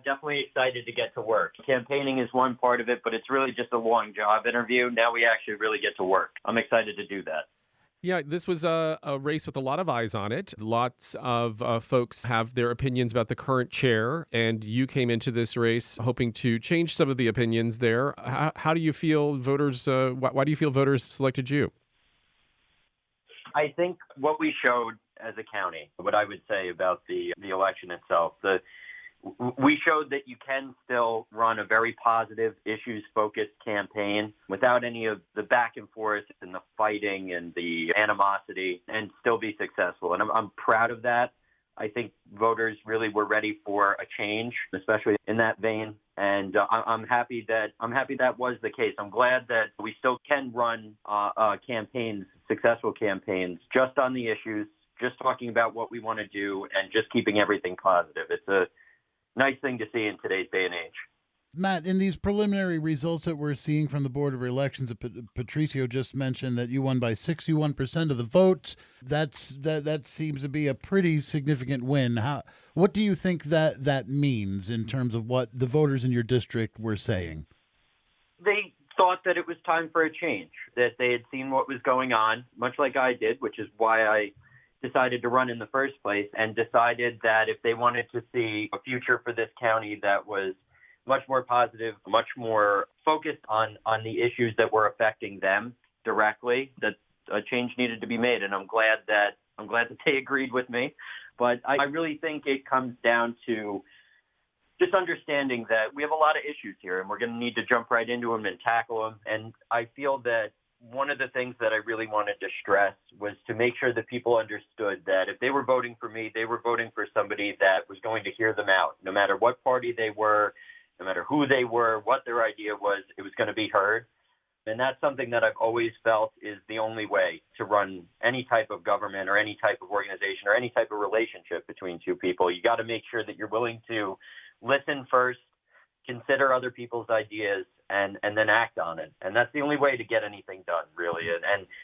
definitely excited to get to work. Campaigning is one part of it, but it's really just a long job interview. Now we actually really get to work. I'm excited to do that. Yeah, this was a race with a lot of eyes on it. Lots of folks have their opinions about the current chair, and you came into this race hoping to change some of the opinions there. How do you feel voters, why do you feel voters selected you? I think what we showed as a county, what I would say about the election itself, we showed that you can still run a very positive, issues-focused campaign without any of the back and forth and the fighting and the animosity and still be successful. And I'm proud of that. I think voters really were ready for a change, especially in that vein. And I'm happy that was the case. I'm glad that we still can run campaigns, successful campaigns, just on the issues, just talking about what we want to do and just keeping everything positive. It's a nice thing to see in today's day and age. Matt, in these preliminary results that we're seeing from the Board of Elections, Patricio just mentioned that you won by 61% of the votes. That seems to be a pretty significant win. What do you think that means in terms of what the voters in your district were saying? They thought that it was time for a change, that they had seen what was going on, much like I did, which is why I decided to run in the first place, and decided that if they wanted to see a future for this county that was much more positive, much more focused on the issues that were affecting them directly, that a change needed to be made. And I'm glad that they agreed with me. But I really think it comes down to just understanding that we have a lot of issues here, and we're going to need to jump right into them and tackle them. And I feel that one of the things that I really wanted to stress was to make sure that people understood that if they were voting for me, they were voting for somebody that was going to hear them out. No matter what party they were, no matter who they were, what their idea was, it was going to be heard. And that's something that I've always felt is the only way to run any type of government or any type of organization or any type of relationship between two people. You got to make sure that you're willing to listen first, consider other people's ideas, and then act on it. And that's the only way to get anything done, really.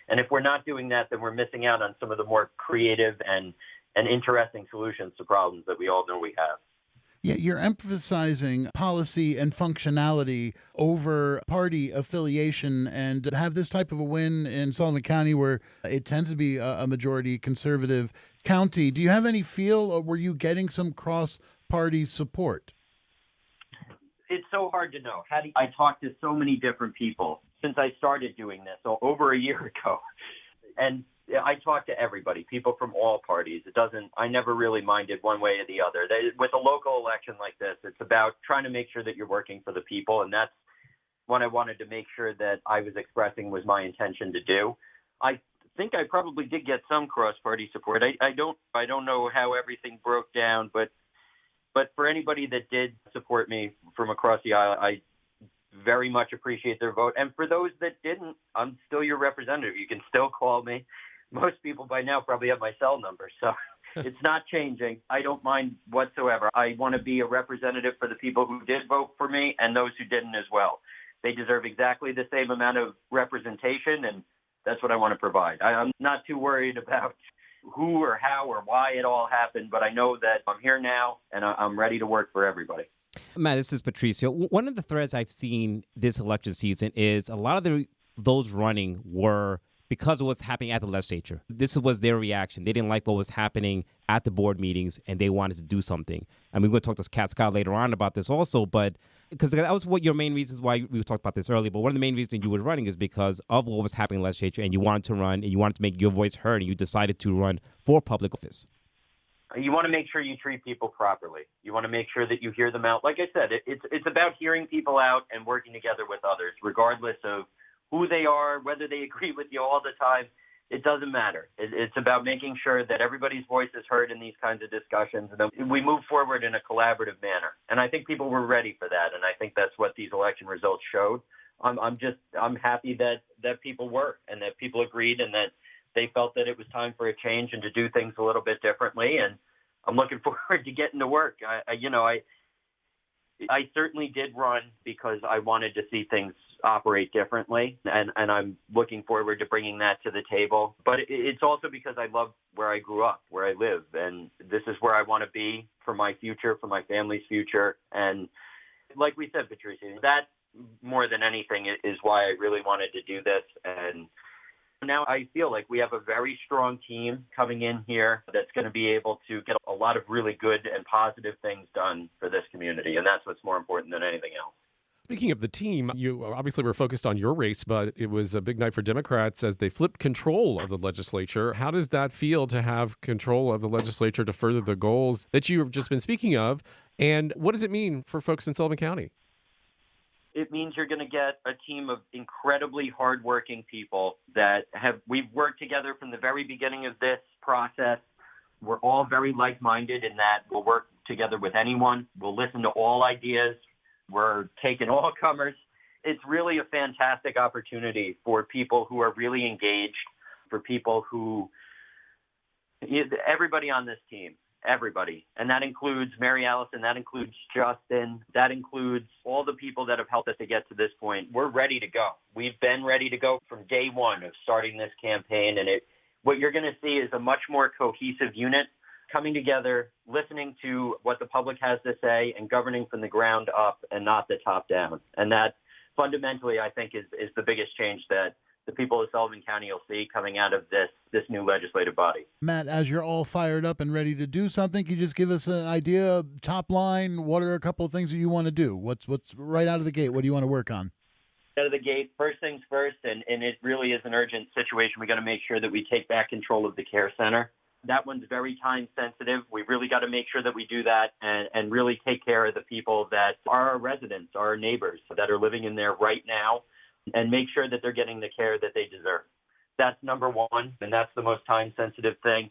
And if we're not doing that, then we're missing out on some of the more creative and interesting solutions to problems that we all know we have. Yeah, you're emphasizing policy and functionality over party affiliation, and to have this type of a win in Sullivan County where it tends to be a majority conservative county. Do you have any feel, or were you getting some cross-party support? It's so hard to know. I talked to so many different people since I started doing this, so over a year ago. And I talked to everybody, people from all parties. I never really minded one way or the other. With a local election like this, it's about trying to make sure that you're working for the people. And that's what I wanted to make sure that I was expressing was my intention to do. I think I probably did get some cross-party support. I don't know how everything broke down, but for anybody that did support me from across the aisle, I very much appreciate their vote. And for those that didn't, I'm still your representative. You can still call me. Most people by now probably have my cell number, so it's not changing. I don't mind whatsoever. I want to be a representative for the people who did vote for me and those who didn't as well. They deserve exactly the same amount of representation, and that's what I want to provide. I'm not too worried about who or how or why it all happened, but I know that I'm here now, and I'm ready to work for everybody. Matt, this is Patricio. One of the threads I've seen this election season is a lot of those running were because of what's happening at the legislature. This was their reaction. They didn't like what was happening at the board meetings, and they wanted to do something. And we're going to talk to Kat Scott later on about this also, but because that was what your main reasons why we talked about this earlier. But one of the main reasons you were running is because of what was happening in the legislature, and you wanted to run, and you wanted to make your voice heard, and you decided to run for public office. You want to make sure you treat people properly. You want to make sure that you hear them out. Like I said, it's about hearing people out and working together with others, regardless of who they are, whether they agree with you all the time. It doesn't matter. It's about making sure that everybody's voice is heard in these kinds of discussions, and that we move forward in a collaborative manner. And I think people were ready for that, and I think that's what these election results showed. I'm happy that people were, and that people agreed, and that they felt that it was time for a change and to do things a little bit differently. And I'm looking forward to getting to work. I certainly did run because I wanted to see things operate differently, and I'm looking forward to bringing that to the table. But it's also because I love where I grew up, where I live, and this is where I want to be for my future, for my family's future. And like we said, Patricia, that more than anything is why I really wanted to do this. And now I feel like we have a very strong team coming in here that's going to be able to get a lot of really good and positive things done for this community. And that's what's more important than anything else. Speaking of the team, you obviously were focused on your race, but it was a big night for Democrats as they flipped control of the legislature. How does that feel to have control of the legislature to further the goals that you've just been speaking of? And what does it mean for folks in Sullivan County? It means you're going to get a team of incredibly hardworking people that we've worked together from the very beginning of this process. We're all very like-minded in that we'll work together with anyone. We'll listen to all ideas. We're taking all comers. It's really a fantastic opportunity for people who are really engaged, for people who, everybody on this team, everybody. And that includes Mary Allison, that includes Justin, that includes all the people that have helped us to get to this point. We're ready to go. We've been ready to go from day one of starting this campaign. And what you're going to see is a much more cohesive unit coming together, listening to what the public has to say, and governing from the ground up and not the top down. And that fundamentally, I think, is the biggest change that the people of Sullivan County will see coming out of this new legislative body. Matt, as you're all fired up and ready to do something, can you just give us an idea, top line, what are a couple of things that you want to do? What's right out of the gate? What do you want to work on? Out of the gate, first things first, and it really is an urgent situation. We got to make sure that we take back control of the care center. That one's very time sensitive. We really got to make sure that we do that and really take care of the people that are our residents, our neighbors that are living in there right now, and make sure that they're getting the care that they deserve. That's number one, and that's the most time sensitive thing.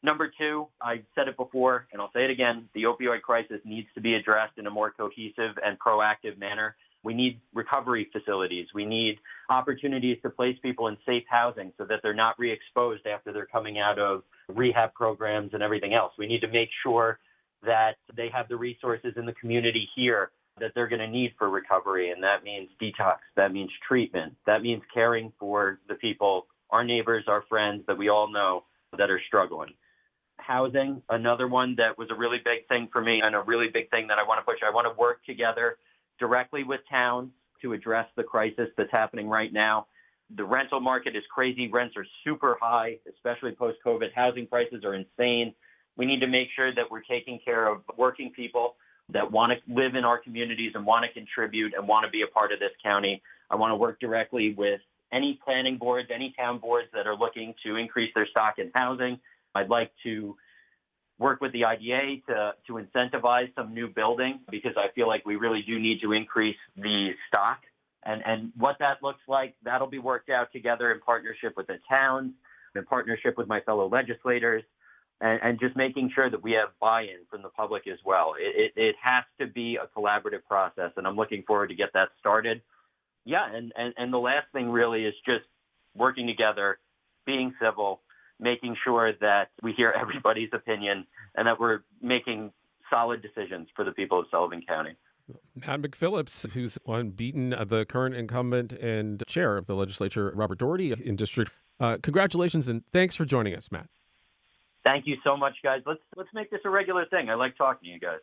Number two, I said it before, and I'll say it again, the opioid crisis needs to be addressed in a more cohesive and proactive manner. We need recovery facilities. We need opportunities to place people in safe housing so that they're not re-exposed after they're coming out of rehab programs and everything else. We need to make sure that they have the resources in the community here that they're going to need for recovery. And that means detox. That means treatment. That means caring for the people, our neighbors, our friends that we all know that are struggling. Housing, another one that was a really big thing for me and a really big thing that I want to push. I want to work together directly with towns to address the crisis that's happening right now. The rental market is crazy. Rents are super high, especially post-COVID. Housing prices are insane. We need to make sure that we're taking care of working people that want to live in our communities and want to contribute and want to be a part of this county. I want to work directly with any planning boards, any town boards that are looking to increase their stock in housing. I'd like to work with the IDA to incentivize some new building because I feel like we really do need to increase the stock. And what that looks like, that'll be worked out together in partnership with the towns, in partnership with my fellow legislators, and just making sure that we have buy-in from the public as well. It has to be a collaborative process, and I'm looking forward to get that started. Yeah, and the last thing really is just working together, being civil, making sure that we hear everybody's opinion and that we're making solid decisions for the people of Sullivan County. Matt McPhillips, who's beaten the current incumbent and chair of the legislature, Robert Doherty, in district. Congratulations and thanks for joining us, Matt. Thank you so much, guys. Let's make this a regular thing. I like talking to you guys.